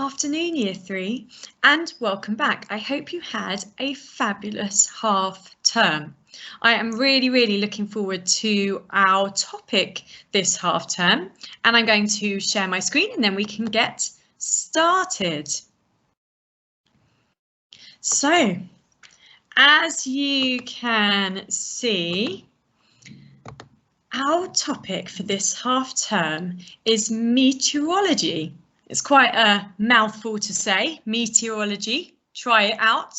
Afternoon, Year 3, and welcome back. I hope you had a fabulous half term. I am really looking forward to our topic this half term, and I'm going to share my screen and then we can get started. So, as you can see, our topic for this half term is meteorology. It's quite a mouthful to say, meteorology. Try it out.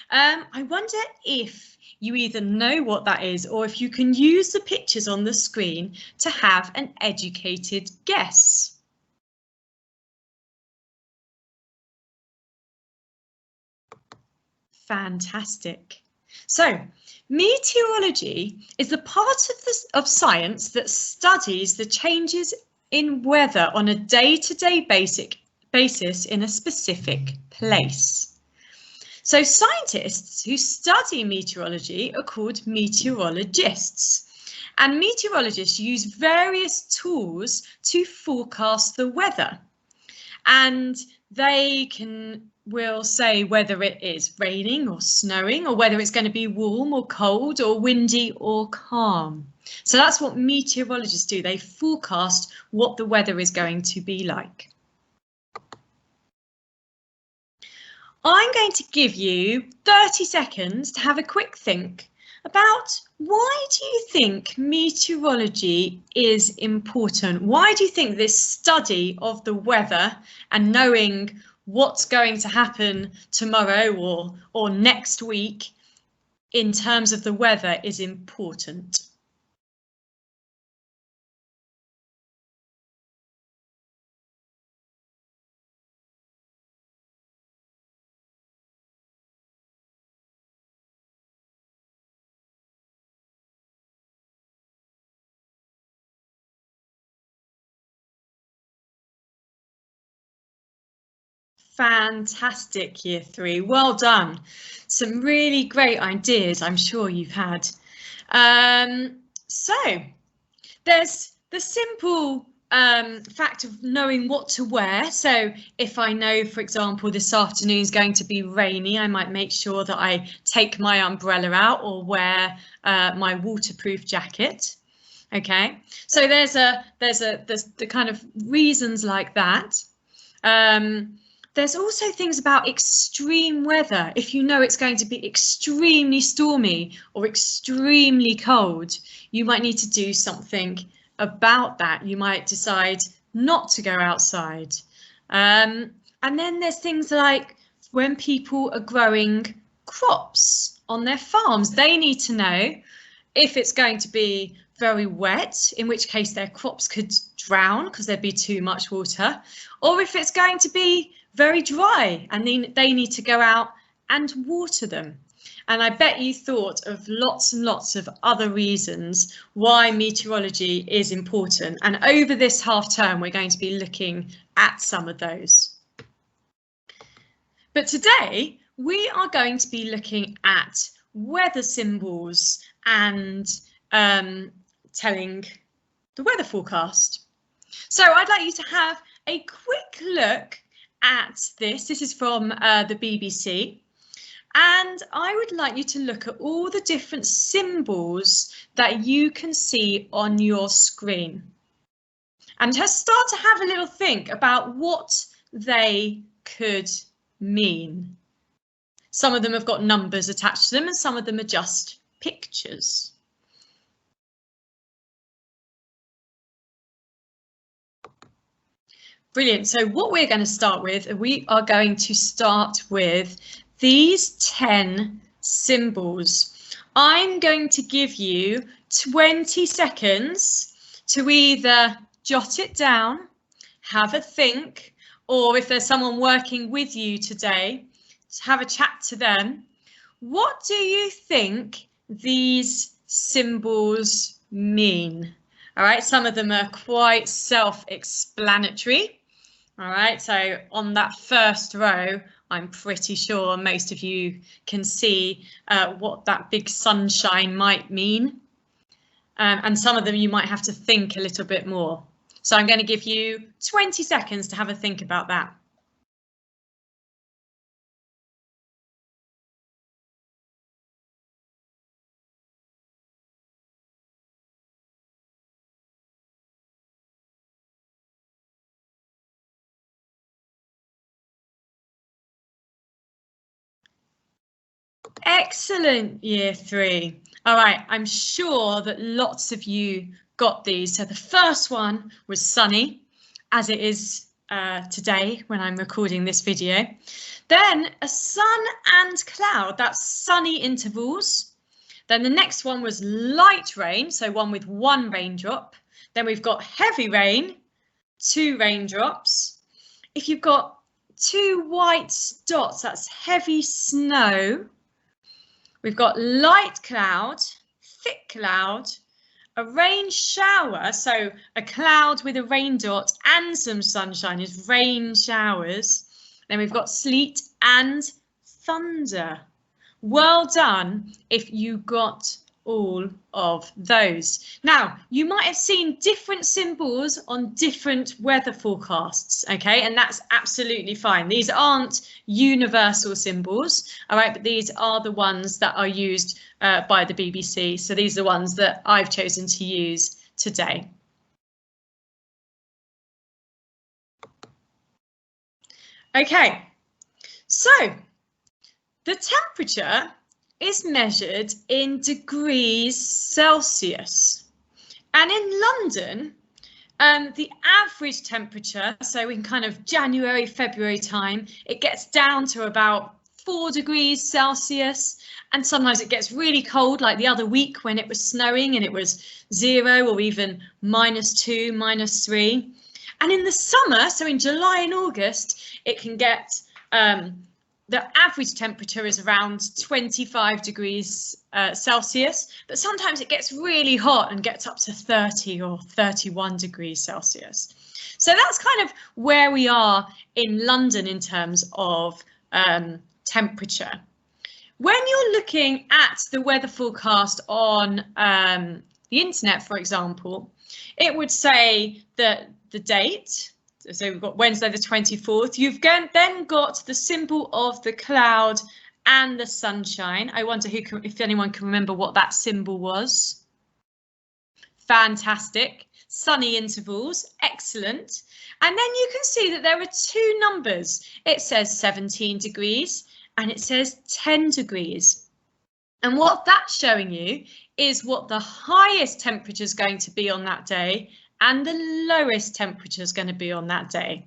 I wonder if you either know what that is or if you can use the pictures on the screen to have an educated guess. Fantastic. So, meteorology is the part of science that studies the changes in weather on a day-to-day basis in a specific place. So scientists who study meteorology are called meteorologists, and meteorologists use various tools to forecast the weather, and they will say whether it is raining or snowing, or whether it's going to be warm or cold or windy or calm. So that's what meteorologists do. They forecast what the weather is going to be like. I'm going to give you 30 seconds to have a quick think about why do you think meteorology is important? Why do you think this study of the weather and knowing what's going to happen tomorrow or next week in terms of the weather is important? Fantastic, Year 3. Well done. Some really great ideas I'm sure you've had. So there's the simple fact of knowing what to wear. So if I know, for example, this afternoon is going to be rainy, I might make sure that I take my umbrella out or wear my waterproof jacket. Okay, so there's the kind of reasons like that. There's also things about extreme weather. If you know it's going to be extremely stormy or extremely cold, you might need to do something about that. You might decide not to go outside. And then there's things like when people are growing crops on their farms, they need to know if it's going to be very wet, in which case their crops could drown because there'd be too much water, or if it's going to be very dry and they need to go out and water them. And I bet you thought of lots and lots of other reasons why meteorology is important. And over this half term, we're going to be looking at some of those. But today, we are going to be looking at weather symbols and telling the weather forecast. So I'd like you to have a quick look at this. This is from the BBC, and I would like you to look at all the different symbols that you can see on your screen and just start to have a little think about what they could mean. Some of them have got numbers attached to them and some of them are just pictures. Brilliant. So what we're going to start with, we are going to start with these 10 symbols. I'm going to give you 20 seconds to either jot it down, have a think, or if there's someone working with you today, have a chat to them. What do you think these symbols mean? All right, some of them are quite self-explanatory. All right, so on that first row, I'm pretty sure most of you can see what that big sunshine might mean. And some of them you might have to think a little bit more. So I'm going to give you 20 seconds to have a think about that. Excellent, year 3. All right, I'm sure that lots of you got these. So the first one was sunny, as it is today when I'm recording this video. Then a sun and cloud, that's sunny intervals. Then the next one was light rain, so one with 1 raindrop. Then we've got heavy rain, 2 raindrops. If you've got 2 white dots, that's heavy snow. We've got light cloud, thick cloud, a rain shower, so a cloud with a rain dot and some sunshine is rain showers. Then we've got sleet and thunder. Well done if you got all of those. Now, you might have seen different symbols on different weather forecasts, okay, and that's absolutely fine. These aren't universal symbols, all right, but these are the ones that are used by the BBC. So these are the ones that I've chosen to use today. Okay, so the temperature is measured in degrees Celsius, and in London the average temperature, so in kind of January, February time, it gets down to about 4 degrees Celsius, and sometimes it gets really cold, like the other week when it was snowing and it was 0 or even -2, -3. And in the summer, so in July and August, it can get the average temperature is around 25 degrees Celsius, but sometimes it gets really hot and gets up to 30 or 31 degrees Celsius. So that's kind of where we are in London in terms of temperature. When you're looking at the weather forecast on the internet, for example, it would say that the date, so we've got Wednesday the 24th, you've then got the symbol of the cloud and the sunshine. I wonder if anyone can remember what that symbol was. Fantastic. Sunny intervals, excellent. And then you can see that there are 2 numbers. It says 17 degrees and it says 10 degrees. And what that's showing you is what the highest temperature is going to be on that day and the lowest temperature is going to be on that day.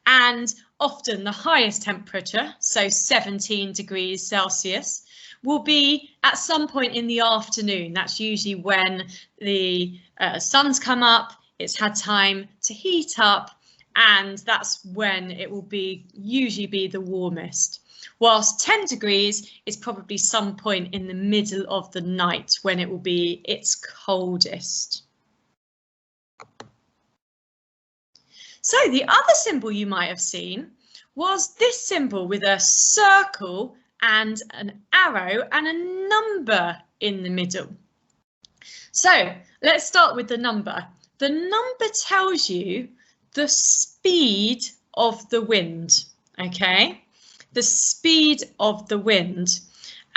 And often the highest temperature, so 17 degrees Celsius, will be at some point in the afternoon. That's usually when the sun's come up, it's had time to heat up, and that's when it will usually be the warmest. Whilst 10 degrees is probably some point in the middle of the night when it will be its coldest. So the other symbol you might have seen was this symbol with a circle and an arrow and a number in the middle. So let's start with the number. The number tells you the speed of the wind, okay? The speed of the wind.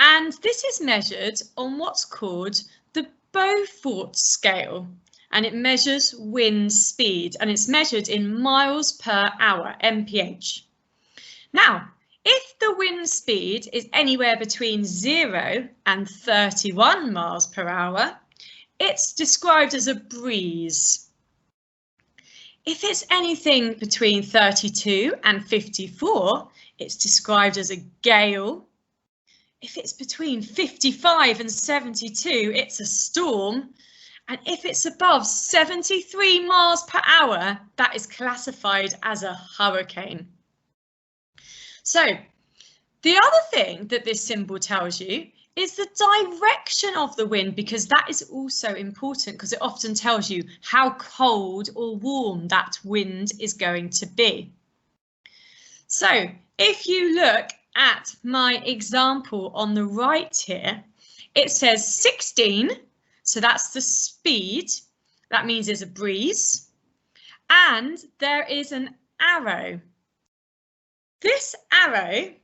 And this is measured on what's called the Beaufort scale. And it measures wind speed, and it's measured in miles per hour, mph. Now, if the wind speed is anywhere between 0 and 31 miles per hour, it's described as a breeze. If it's anything between 32 and 54, it's described as a gale. If it's between 55 and 72, it's a storm. And if it's above 73 miles per hour, that is classified as a hurricane. So the other thing that this symbol tells you is the direction of the wind, because that is also important because it often tells you how cold or warm that wind is going to be. So if you look at my example on the right here, it says 16. So that's the speed. That means there's a breeze. And there is an arrow. This arrow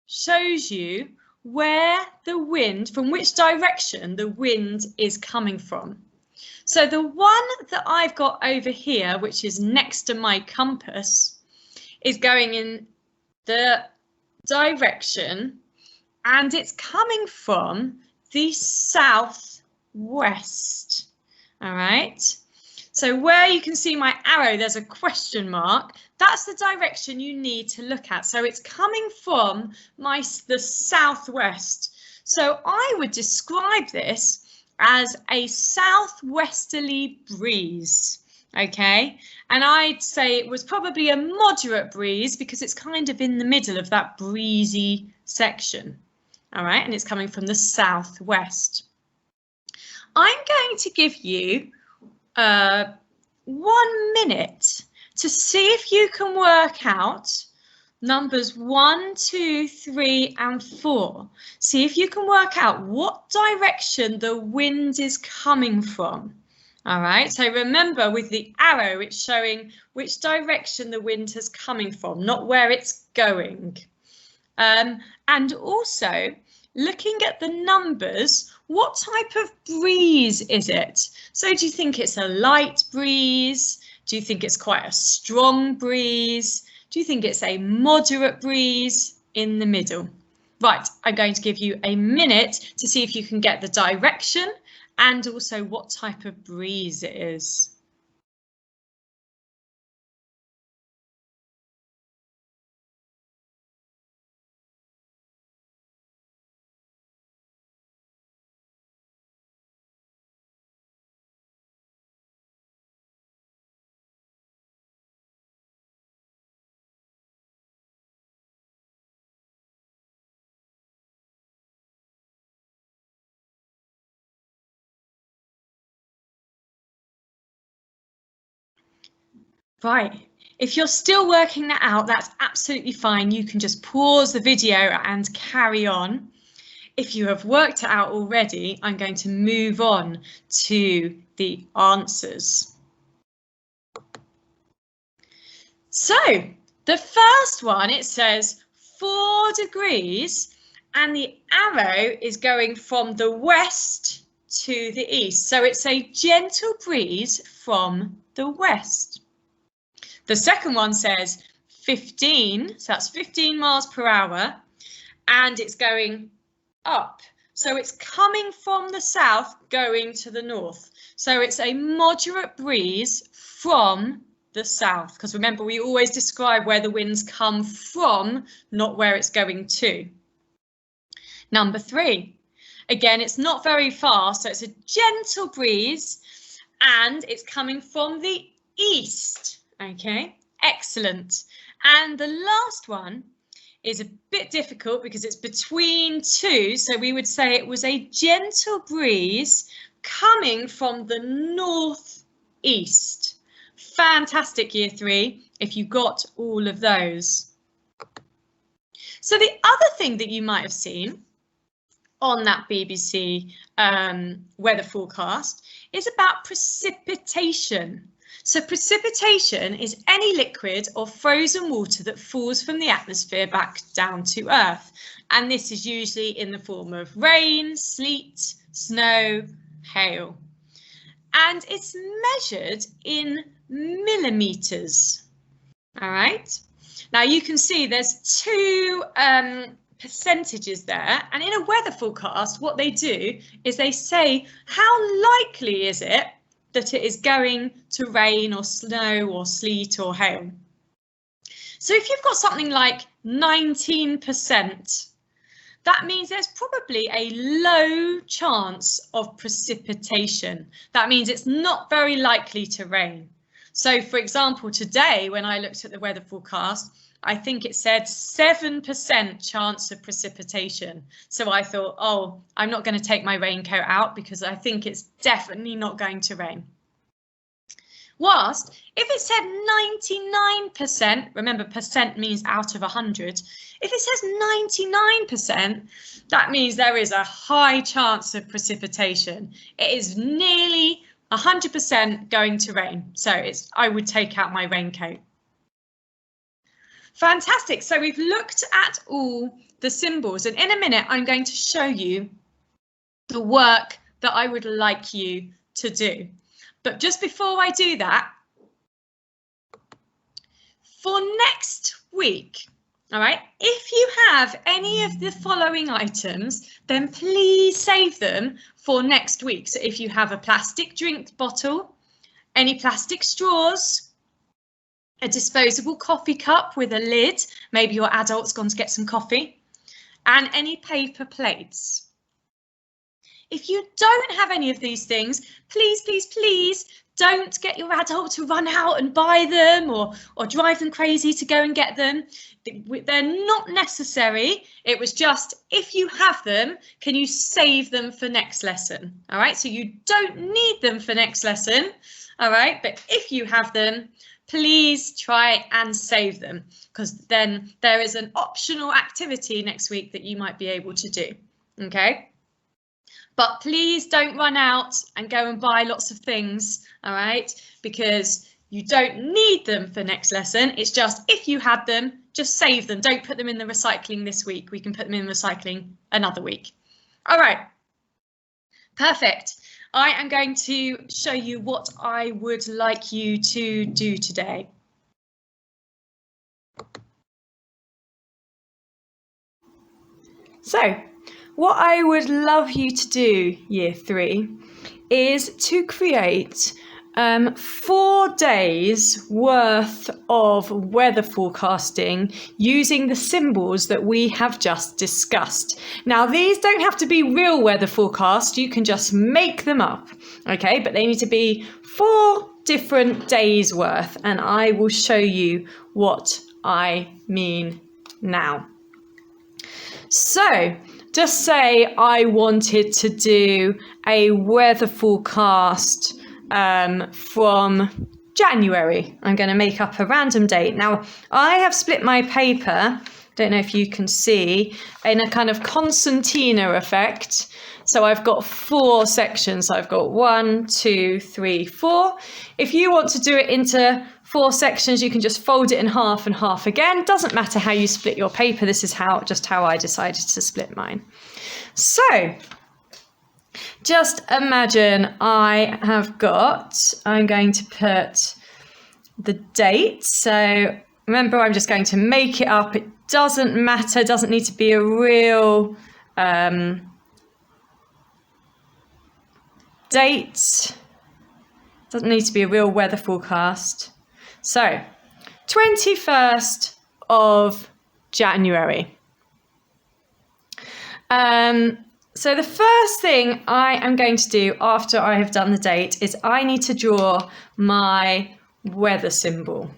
shows you where the wind, from which direction the wind is coming from. So the one that I've got over here, which is next to my compass, is going in the direction and it's coming from the southwest. All right. So where you can see my arrow, there's a question mark. That's the direction you need to look at. So it's coming from the southwest. So I would describe this as a southwesterly breeze. Okay, and I'd say it was probably a moderate breeze because it's kind of in the middle of that breezy section. All right, and it's coming from the southwest. I'm going to give you 1 minute to see if you can work out numbers 1, 2, 3 and 4. See if you can work out what direction the wind is coming from. All right, so remember with the arrow, it's showing which direction the wind is coming from, not where it's going. And also, looking at the numbers, what type of breeze is it? So do you think it's a light breeze? Do you think it's quite a strong breeze? Do you think it's a moderate breeze? In the middle? Right, I'm going to give you a minute to see if you can get the direction and also what type of breeze it is. Right, if you're still working that out, that's absolutely fine. You can just pause the video and carry on. If you have worked it out already, I'm going to move on to the answers. So the first one, it says 4 degrees and the arrow is going from the west to the east. So it's a gentle breeze from the west. The second one says 15, so that's 15 miles per hour, and it's going up. So it's coming from the south going to the north. So it's a moderate breeze from the south, because remember, we always describe where the winds come from, not where it's going to. Number 3, again, it's not very fast, so it's a gentle breeze and it's coming from the east. Okay, excellent. And the last one is a bit difficult because it's between 2. So we would say it was a gentle breeze coming from the northeast. Fantastic, year 3, if you got all of those. So the other thing that you might have seen on that BBC weather forecast is about precipitation. So precipitation is any liquid or frozen water that falls from the atmosphere back down to Earth. And this is usually in the form of rain, sleet, snow, hail. And it's measured in millimeters. All right. Now you can see there's 2 percentages there. And in a weather forecast, what they do is they say, how likely is it that it is going to rain or snow or sleet or hail? So if you've got something like 19%, that means there's probably a low chance of precipitation. That means it's not very likely to rain. So for example, today when I looked at the weather forecast, I think it said 7% chance of precipitation. So I thought, oh, I'm not going to take my raincoat out because I think it's definitely not going to rain. Whilst if it said 99%, remember percent means out of 100, if it says 99%, that means there is a high chance of precipitation. It is nearly 100% going to rain. So I would take out my raincoat. Fantastic. So we've looked at all the symbols, and in a minute I'm going to show you the work that I would like you to do. But just before I do that, for next week, All right, if you have any of the following items, then please save them for next week. So if you have a plastic drink bottle, any plastic straws, a disposable coffee cup with a lid, maybe your adult's gone to get some coffee, and any paper plates. If you don't have any of these things, please, please, please don't get your adult to run out and buy them or drive them crazy to go and get them. They're not necessary. It was just, if you have them, can you save them for next lesson? All right, so you don't need them for next lesson. All right, but if you have them, please try and save them, because then there is an optional activity next week that you might be able to do. Okay. But please don't run out and go and buy lots of things, all right? Because you don't need them for next lesson. It's just, if you had them, just save them. Don't put them in the recycling this week. We can put them in recycling another week. All right, perfect. I am going to show you what I would like you to do today. So, what I would love you to do, Year 3, is to create 4 days worth of weather forecasting using the symbols that we have just discussed. Now, these don't have to be real weather forecasts. You can just make them up, okay? But they need to be 4 different days worth, and I will show you what I mean now. So, just say I wanted to do a weather forecast from January. I'm going to make up a random date. Now, I have split my paper, don't know if you can see, in a kind of concertina effect. So I've got 4 sections. I've got 1, 2, 3, 4. If you want to do it into 4 sections, you can just fold it in half and half again. Doesn't matter how you split your paper. This is just how I decided to split mine. So just imagine I'm going to put the date. So remember, I'm just going to make it up. It doesn't matter. It doesn't need to be a real date. Doesn't need to be a real weather forecast. So 21st of January. So the first thing I am going to do after I have done the date is I need to draw my weather symbol.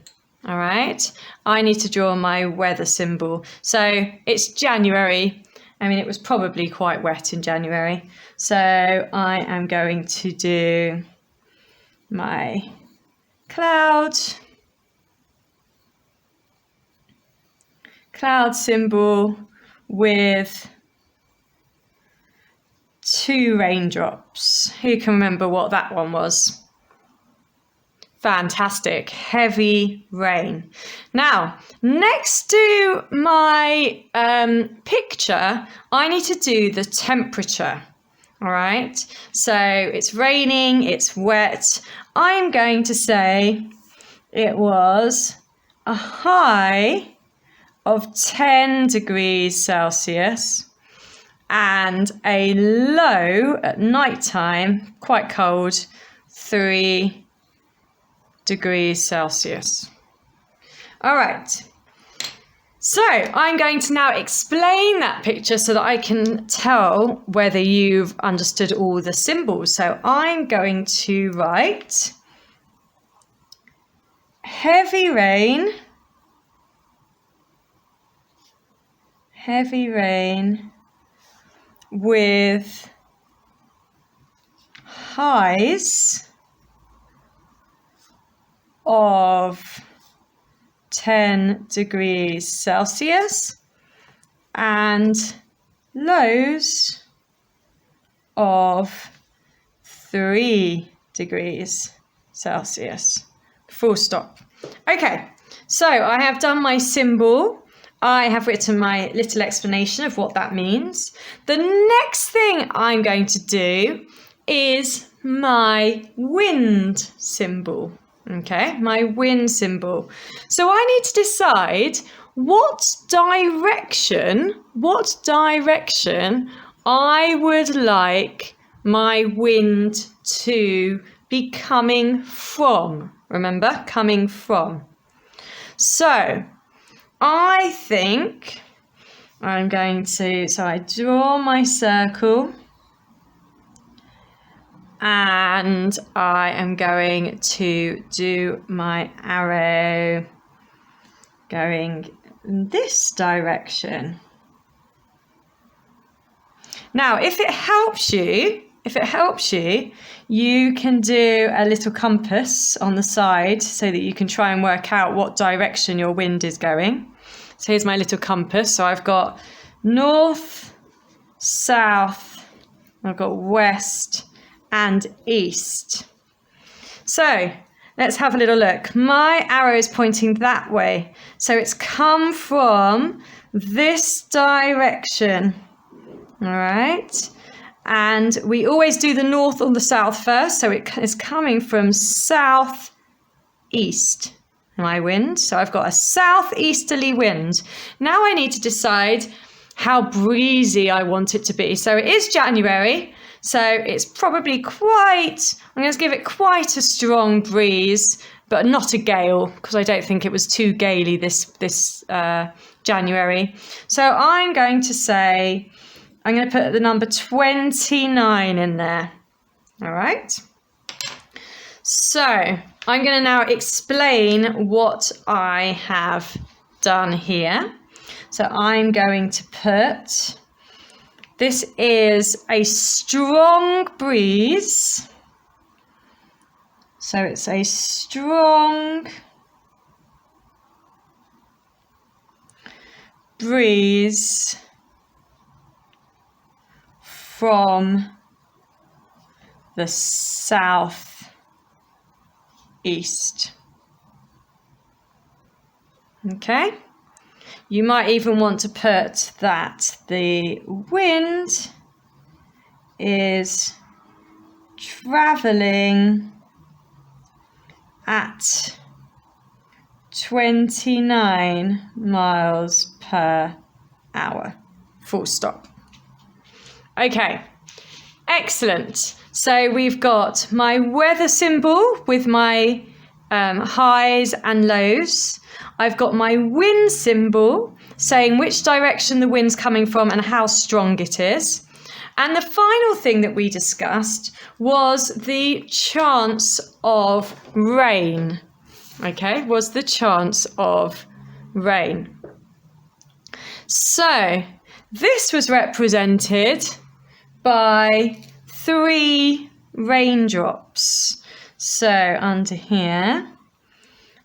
All right, I need to draw my weather symbol. So it's January. I mean, it was probably quite wet in January. So I am going to do my cloud symbol with 2 raindrops. Who can remember what that one was? Fantastic, heavy rain. Now, next to my picture, I need to do the temperature. All right, so it's raining, it's wet. I'm going to say it was a high of 10 degrees Celsius and a low at night time, quite cold, 3 degrees Celsius. All right, so I'm going to now explain that picture so that I can tell whether you've understood all the symbols. So I'm going to write heavy rain, with highs of 10 degrees Celsius and lows of 3 degrees Celsius. Full stop. Okay, so I have done my symbol. I have written my little explanation of what that means. The next thing I'm going to do is my wind symbol. Okay, my wind symbol. So I need to decide what direction I would like my wind to be coming from. Remember, coming from. So I think I'm going to, so I draw my circle and I am going to do my arrow going in this direction. Now, if it helps you, you can do a little compass on the side so that you can try and work out what direction your wind is going. So here's my little compass. So I've got north, south, I've got west and east. So let's have a little look. My arrow is pointing that way. So it's come from this direction. All right. And we always do the north or the south first. So it is coming from southeast, my wind. So I've got a southeasterly wind. Now I need to decide how breezy I want it to be. So it is January. So it's probably I'm going to give it quite a strong breeze, but not a gale, because I don't think it was too gaily this January. So I'm going to say, I'm going to put the number 29 in there. All right. So I'm going to now explain what I have done here. So I'm going to put, this is a strong breeze. So it's a strong breeze from the southeast. Okay. You might even want to put that the wind is traveling at 29 miles per hour. Full stop. Okay, excellent. So we've got my weather symbol with my highs and lows. I've got my wind symbol saying which direction the wind's coming from and how strong it is. And the final thing that we discussed was the chance of rain. Okay, was the chance of rain. So this was represented by 3 raindrops. So under here,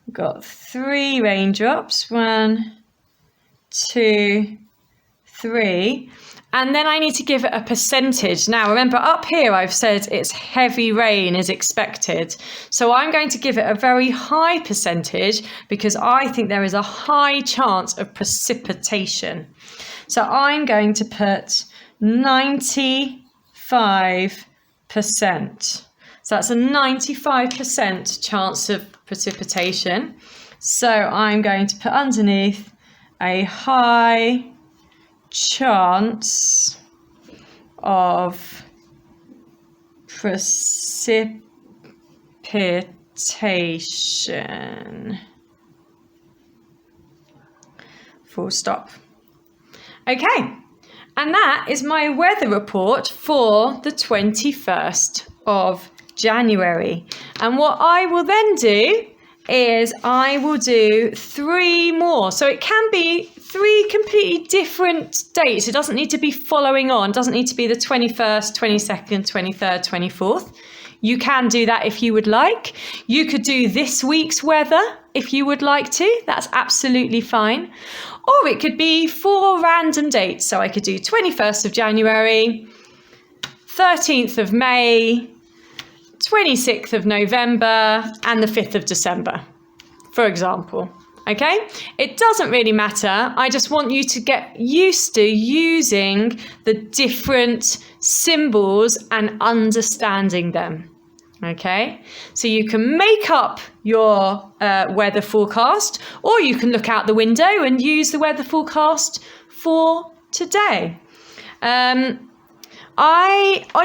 we've got 3 raindrops. 1, 2, 3. And then I need to give it a percentage. Now, remember up here, I've said it's heavy rain is expected. So I'm going to give it a very high percentage because I think there is a high chance of precipitation. So I'm going to put 95%. So that's a 95% chance of precipitation. So I'm going to put underneath a high chance of precipitation. Full stop. Okay, and that is my weather report for the 21st of January. And what I will then do is I will do 3 more. So it can be 3 completely different dates. It doesn't need to be following on. It doesn't need to be the 21st, 22nd, 23rd, 24th. You can do that if you would like. You could do this week's weather if you would like to. That's absolutely fine. Or it could be 4 random dates. So I could do 21st of January, 13th of May, 26th of November and the 5th of December, for example. Okay, it doesn't really matter. I just want you to get used to using the different symbols and understanding them. Okay, so you can make up your weather forecast, or you can look out the window and use the weather forecast for today. On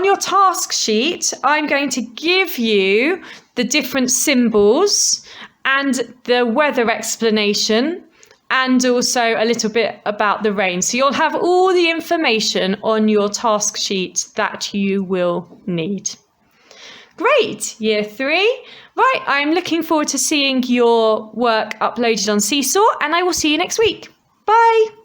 your task sheet, I'm going to give you the different symbols and the weather explanation, and also a little bit about the rain. So you'll have all the information on your task sheet that you will need. Great, Year 3. Right, I'm looking forward to seeing your work uploaded on Seesaw, and I will see you next week. Bye.